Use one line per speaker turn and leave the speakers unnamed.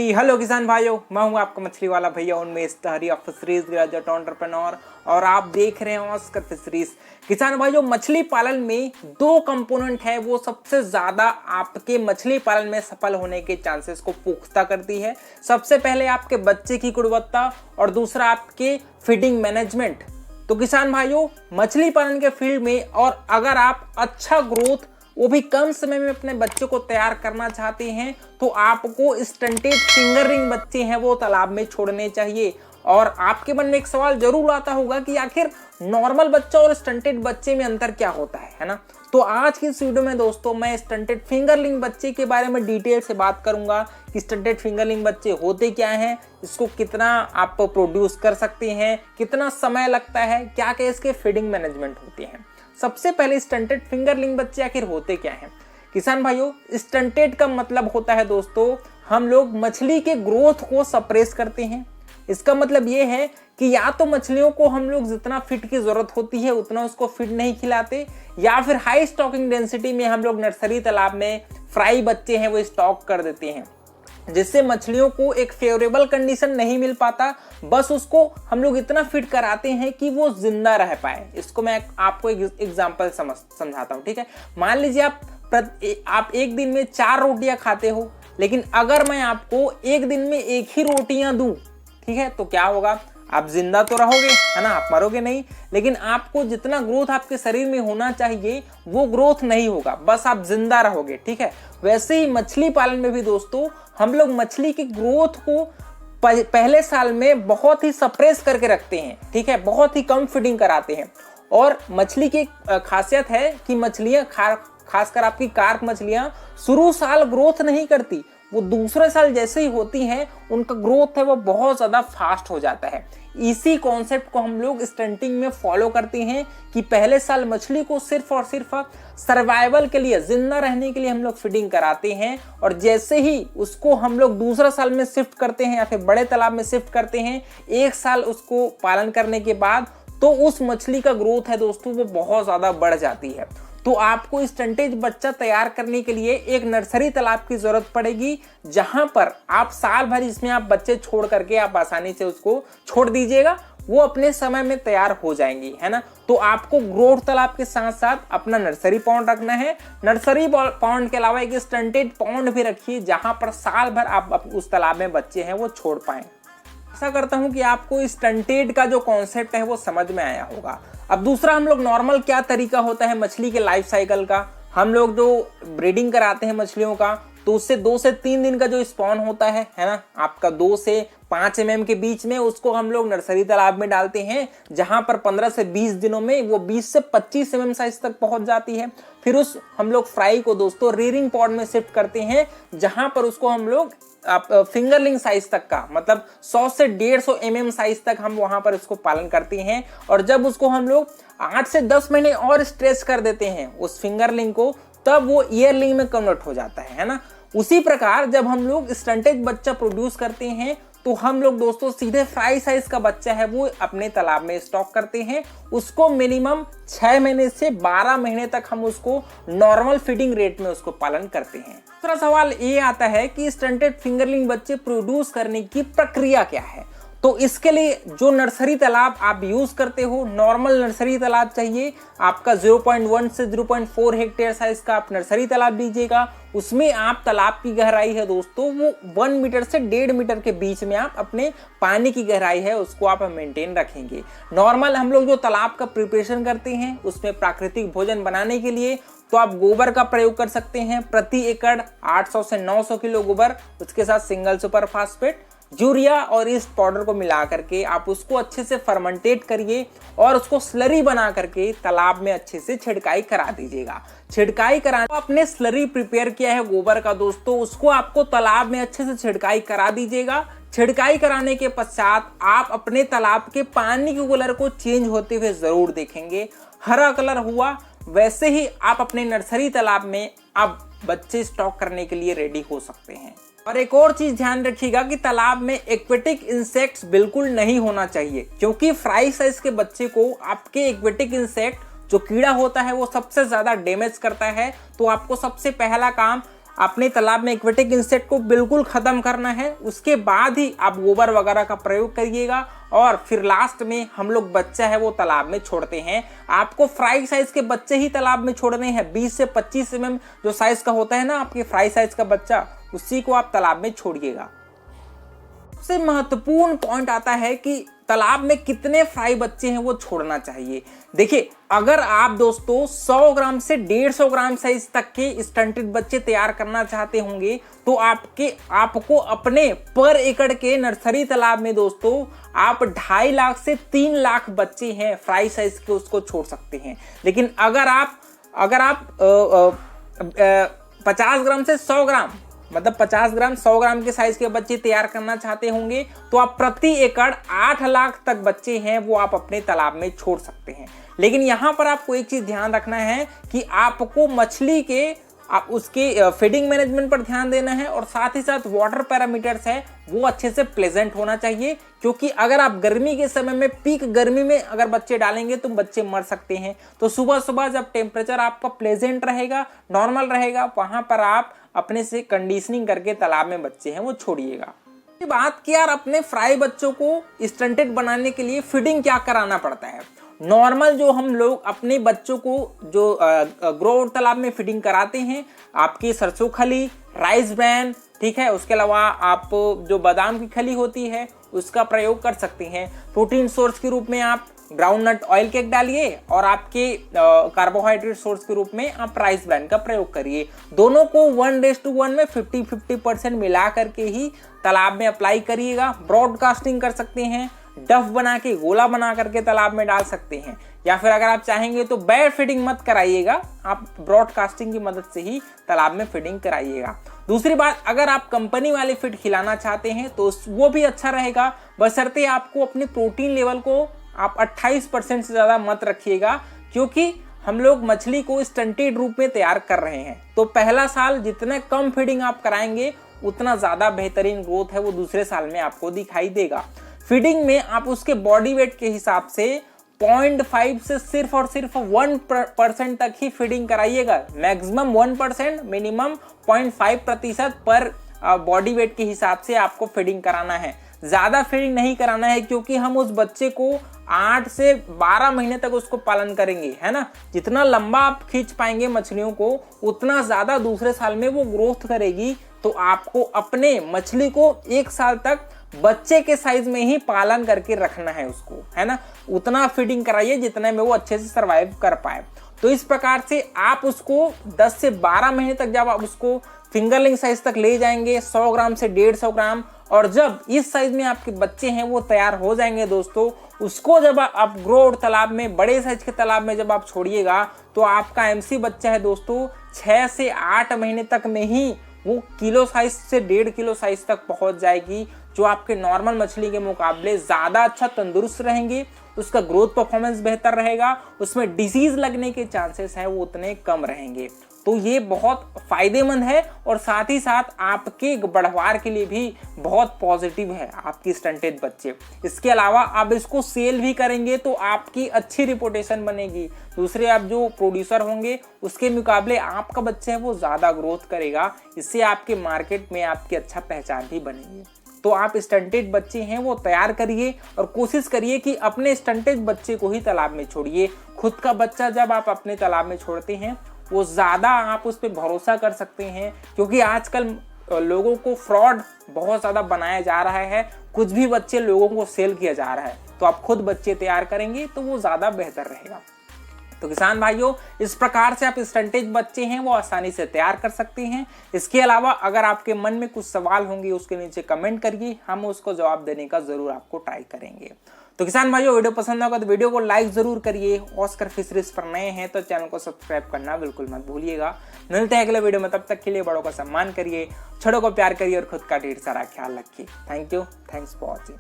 Hi hello किसान भाइयों, मैं हूं आपका मछली वाला भैया उनमें तहरी ऑफ फिशरीज ग्रेजुएट एंटरप्रेन्योर और आप देख रहे हैं ऑस्कर फिशरीज। किसान भाइयों, मछली पालन में दो कंपोनेंट है वो सबसे ज्यादा आपके मछली पालन में सफल होने के चांसेस को पुख्ता करती है। सबसे पहले आपके बच्चे की गुणवत्ता और दूसरा आपके फीडिंग मैनेजमेंट। तो किसान भाइयों, मछली पालन के फील्ड में और अगर आप अच्छा ग्रोथ वो भी कम समय में अपने बच्चे को तैयार करना चाहते हैं तो आपको स्टंटेड फिंगर रिंग बच्चे हैं वो तालाब में छोड़ने चाहिए। और आपके मन में एक सवाल जरूर आता होगा कि आखिर नॉर्मल बच्चा और स्टंटेड बच्चे में अंतर क्या होता है ना। तो आज की इस वीडियो में दोस्तों मैं स्टंटेड फिंगरलिंग बच्चे के बारे में डिटेल से बात करूंगा कि स्टंटेड फिंगरलिंग बच्चे होते क्या हैं, इसको कितना आप प्रोड्यूस कर सकते हैं, कितना समय लगता है, क्या क्या इसके फीडिंग मैनेजमेंट होते हैं। सबसे पहले स्टंटेड फिंगरलिंग बच्चे आखिर होते क्या हैं। किसान भाइयों, स्टंटेड का मतलब होता है दोस्तों हम लोग मछली के ग्रोथ को सप्रेस करते हैं। इसका मतलब ये है कि या तो मछलियों को हम लोग जितना फीड की जरूरत होती है उतना उसको फीड नहीं खिलाते, या फिर हाई स्टॉकिंग डेंसिटी में हम लोग नर्सरी तालाब में फ्राई बच्चे हैं वो स्टॉक कर देते हैं, जिससे मछलियों को एक फेवरेबल कंडीशन नहीं मिल पाता। बस उसको हम लोग इतना फिट कराते हैं कि वो जिंदा रह पाए। इसको मैं आपको एक एग्जांपल समझाता हूँ, ठीक है। मान लीजिए आप एक दिन में 4 रोटियां खाते हो, लेकिन अगर मैं आपको एक दिन में एक ही रोटियां दूं, ठीक है, तो क्या होगा, आप जिंदा तो रहोगे, है ना, आप मरोगे नहीं, लेकिन आपको जितना ग्रोथ आपके शरीर में होना चाहिए वो ग्रोथ नहीं होगा, बस आप जिंदा रहोगे, ठीक है। वैसे ही मछली पालन में भी दोस्तों हम लोग मछली की ग्रोथ को पहले साल में बहुत ही सप्रेस करके रखते हैं, ठीक है, बहुत ही कम फीडिंग कराते हैं। और मछली की खासियत है कि मछलियां खासकर आपकी कार्प मछलियां शुरू साल ग्रोथ नहीं करती, वो दूसरे साल जैसे ही होती हैं उनका ग्रोथ है वो बहुत ज्यादा फास्ट हो जाता है। इसी कॉन्सेप्ट को हम लोग स्टंटिंग में फॉलो करते हैं कि पहले साल मछली को सिर्फ और सिर्फ सर्वाइवल के लिए, जिंदा रहने के लिए हम लोग फीडिंग कराते हैं, और जैसे ही उसको हम लोग दूसरा साल में शिफ्ट करते हैं या फिर बड़े तालाब में शिफ्ट करते हैं, एक साल उसको पालन करने के बाद तो उस मछली का ग्रोथ है दोस्तों वो बहुत ज्यादा बढ़ जाती है। तो आपको स्टंटेज बच्चा तैयार करने के लिए एक नर्सरी तालाब की जरूरत पड़ेगी, जहां पर आप साल भर इसमें आप बच्चे छोड़ करके आप आसानी से उसको छोड़ दीजिएगा, वो अपने समय में तैयार हो जाएंगी, है ना। तो आपको ग्रोथ तालाब के साथ साथ अपना नर्सरी पॉन्ड रखना है। नर्सरी पॉन्ड के अलावा एक स्टंटेड पॉन्ड भी रखिए जहां पर साल भर आप उस तालाब में बच्चे हैं वो छोड़ पाए। आशा करता हूं कि आपको स्टंटेड का जो कॉन्सेप्ट है वो समझ में आया होगा। अब दूसरा हम लोग नॉर्मल क्या तरीका होता है मछली के लाइफ साइकिल का, हम लोग जो ब्रीडिंग कराते हैं मछलियों का, तो उससे 2 से 3 दिन का जो स्पॉन होता है ना, आपका 2 से 5 mm के बीच में, उसको हम लोग नर्सरी तालाब में डालते हैं, जहां पर 15 से 20 दिनों में वो 20 से 25 mm साइज तक पहुंच जाती है। फिर उस हम लोग फ्राई को दोस्तों रीरिंग पॉड में शिफ्ट करते हैं, जहां पर उसको हम लोग फिंगरलिंग साइज तक का, मतलब 100 से 150 mm साइज तक हम वहां पर उसको पालन करते हैं। और जब उसको हम लोग 8 से 10 महीने और स्ट्रेच कर देते हैं उस फिंगरलिंग को, तब वो ईयरलिंग में कन्वर्ट हो जाता है ना। उसी प्रकार जब हम लोग स्टंटेज बच्चा प्रोड्यूस करते हैं तो हम लोग दोस्तों सीधे फ्राई साइज का बच्चा है वो अपने तालाब में स्टॉक करते हैं। उसको मिनिमम 6 महीने से 12 महीने तक हम उसको नॉर्मल फीडिंग रेट में उसको पालन करते हैं। दूसरा सवाल ये आता है कि स्टंटेड फिंगरलिंग बच्चे प्रोड्यूस करने की प्रक्रिया क्या है। तो इसके लिए जो नर्सरी तालाब आप यूज करते हो, नॉर्मल नर्सरी तालाब चाहिए आपका 0.1 से 0.4 हेक्टेयर साइज का आप नर्सरी तालाब लीजिएगा। उसमें आप तालाब की गहराई है दोस्तों वो 1 मीटर से 1.5 मीटर के बीच में आप अपने पानी की गहराई है उसको आप मेंटेन रखेंगे। नॉर्मल हम लोग जो तालाब का प्रिपरेशन करते हैं उसमें प्राकृतिक भोजन बनाने के लिए तो आप गोबर का प्रयोग कर सकते हैं। प्रति एकड़ 800 से 900 किलो गोबर, उसके साथ सिंगल सुपर फास्फेट, यूरिया और ईस्ट पाउडर को मिला करके आप उसको अच्छे से फर्मेंटेट करिए और उसको स्लरी बना करके तालाब में अच्छे से छिड़काई करा दीजिएगा। छिड़काई कराने आपने स्लरी प्रिपेयर किया है गोबर का दोस्तों, उसको आपको तालाब में अच्छे से छिड़काई करा दीजिएगा। छिड़काई कराने के पश्चात आप अपने तालाब के पानी के कलर को चेंज होते हुए जरूर देखेंगे। हरा कलर हुआ वैसे ही आप अपने नर्सरी तालाब में आप बच्चे स्टॉक करने के लिए रेडी हो सकते हैं। और एक और चीज ध्यान रखिएगा कि तालाब में एक्वेटिक इंसेक्ट्स बिल्कुल नहीं होना चाहिए, क्योंकि फ्राई साइज के बच्चे को आपके एक्वेटिक इंसेक्ट जो कीड़ा होता है वो सबसे ज्यादा डैमेज करता है। तो आपको सबसे पहला काम अपने तालाब में एक्वेटिक इंसेक्ट को बिल्कुल खत्म करना है। उसके बाद ही आप गोबर वगैरह का प्रयोग करिएगा और फिर लास्ट में हम लोग बच्चा है वो तालाब में छोड़ते हैं। आपको फ्राई साइज के बच्चे ही तालाब में छोड़ने हैं। 20 से 25 mm जो साइज का होता है ना आपके फ्राई साइज का बच्चा, उसी को आप तालाब में छोड़िएगा। सबसे महत्वपूर्ण पॉइंट आता है कि तालाब में कितने फ्राई बच्चे हैं वो छोड़ना चाहिए। देखिए, अगर आप दोस्तों 100 ग्राम से 150 ग्राम साइज तक के स्टंटेड बच्चे तैयार करना चाहते होंगे तो आपको अपने पर एकड़ के नर्सरी तालाब में दोस्तों आप 2.5 लाख से 3 लाख बच्चे हैं फ्राई साइज के, उसको छोड़ सकते हैं। लेकिन अगर आप 50 ग्राम से 100 ग्राम मतलब 50 ग्राम 100 ग्राम के साइज के बच्चे तैयार करना चाहते होंगे तो आप प्रति एकड़ 8 लाख तक बच्चे हैं वो आप अपने तालाब में छोड़ सकते हैं। लेकिन यहाँ पर आपको एक चीज ध्यान रखना है कि आपको मछली के उसके फीडिंग मैनेजमेंट पर ध्यान देना है और साथ ही साथ वाटर पैरामीटर्स है वो अच्छे से प्लेजेंट होना चाहिए। क्योंकि अगर आप गर्मी के समय में पीक गर्मी में अगर बच्चे डालेंगे तो बच्चे मर सकते हैं। तो सुबह सुबह जब टेम्परेचर आपका प्लेजेंट रहेगा, नॉर्मल रहेगा, वहां पर आप अपने से कंडीशनिंग करके तालाब में बच्चे हैं वो छोड़िएगा। बात की यार अपने फ्राई बच्चों को स्टंटेड बनाने के लिए फीडिंग क्या कराना पड़ता है। नॉर्मल जो हम लोग अपने बच्चों को जो ग्रो तालाब में फीडिंग कराते हैं, आपकी सरसों खली, राइस ब्रैन, ठीक है, उसके अलावा आप जो बादाम की खली होती है उसका प्रयोग कर सकते हैं। प्रोटीन सोर्स के रूप में आप ग्राउंड नट ऑयल केक डालिए और आपके कार्बोहाइड्रेट सोर्स के रूप में आप राइस ब्रैन का प्रयोग करिए। दोनों को 1:1 में 50-50% मिला करके ही तालाब में अप्लाई करिएगा। ब्रॉडकास्टिंग कर सकते हैं, डफ बना के गोला बना करके तालाब में डाल सकते हैं, या फिर अगर आप चाहेंगे तो बेयर फीडिंग मत कराइएगा, आप ब्रॉडकास्टिंग की मदद से ही तालाब में फीडिंग कराइएगा। दूसरी बात, अगर आप कंपनी वाले फीड खिलाना चाहते हैं तो वो भी अच्छा रहेगा, बशर्ते आपको अपने प्रोटीन लेवल को आप 28% से ज्यादा मत रखिएगा। क्योंकि हम लोग मछली को स्टंटेड रूप में तैयार कर रहे हैं तो पहला साल जितने कम फीडिंग आप कराएंगे उतना ज्यादा बेहतरीन ग्रोथ है वो दूसरे साल में आपको दिखाई देगा। फीडिंग में आप उसके बॉडी वेट के हिसाब से 0.5 से सिर्फ और सिर्फ 1% तक ही फीडिंग कराइएगा। मैक्सिमम 1%, मिनिमम 0.5% पर बॉडी वेट के हिसाब से आपको फीडिंग कराना है। ज्यादा फीडिंग नहीं कराना है क्योंकि हम उस बच्चे को 8 से 12 महीने तक उसको पालन करेंगे, है ना। जितना लंबा आप खींच पाएंगे मछलियों को उतना ज्यादा दूसरे साल में वो ग्रोथ करेगी। तो आपको अपने मछली को 1 साल तक बच्चे के साइज में ही पालन करके रखना है उसको, है ना। उतना फीडिंग कराइए जितने में वो अच्छे से सरवाइव कर पाए। तो इस प्रकार से आप उसको 10 से 12 महीने तक जब आप उसको फिंगरलिंग साइज तक ले जाएंगे, 100 ग्राम से 150 ग्राम, और जब इस साइज में आपके बच्चे हैं वो तैयार हो जाएंगे दोस्तों, उसको जब आप ग्रो तालाब में, बड़े साइज के तालाब में जब आप छोड़िएगा तो आपका एमसी बच्चा है दोस्तों 6 से 8 महीने तक में ही वो किलो साइज से 1.5 किलो साइज तक पहुंच जाएगी, जो आपके नॉर्मल मछली के मुकाबले ज्यादा अच्छा तंदुरुस्त रहेंगे। उसका ग्रोथ परफॉर्मेंस बेहतर रहेगा, उसमें डिजीज लगने के चांसेस हैं वो उतने कम रहेंगे। तो ये बहुत फायदेमंद है और साथ ही साथ आपके बढ़वार के लिए भी बहुत पॉजिटिव है आपकी स्टंटेड बच्चे। इसके अलावा आप इसको सेल भी करेंगे तो आपकी अच्छी रिपोर्टेशन बनेगी, दूसरे आप जो प्रोड्यूसर होंगे उसके मुकाबले आपका बच्चा है वो ज्यादा ग्रोथ करेगा। इससे आपके मार्केट में आपकी अच्छा पहचान भी बनेगी। तो आप स्टंटेड बच्चे हैं वो तैयार करिए और कोशिश करिए कि अपने स्टंटेड बच्चे को ही तालाब में छोड़िए। खुद का बच्चा जब आप अपने तालाब में छोड़ते हैं वो ज़्यादा आप उस पर भरोसा कर सकते हैं, क्योंकि आजकल लोगों को फ्रॉड बहुत ज़्यादा बनाया जा रहा है, कुछ भी बच्चे लोगों को सेल किया जा रहा है। तो आप खुद बच्चे तैयार करेंगे तो वो ज़्यादा बेहतर रहेगा। तो किसान भाइयों, इस प्रकार से आप स्टंटेज बच्चे हैं वो आसानी से तैयार कर सकते हैं। इसके अलावा अगर आपके मन में कुछ सवाल होंगे उसके नीचे कमेंट करिए, हम उसको जवाब देने का जरूर आपको ट्राई करेंगे। तो किसान भाइयों, वीडियो पसंद होगा तो वीडियो को लाइक जरूर करिए। ऑस्कर फिशरीज पर नए हैं तो चैनल को सब्सक्राइब करना बिल्कुल मत भूलिएगा। मिलते हैं अगले वीडियो में, तब तक के लिए बड़ों का सम्मान करिए, छोटों को प्यार करिए और खुद का ढेर सारा ख्याल रखिए। Thank you, thanks for watching.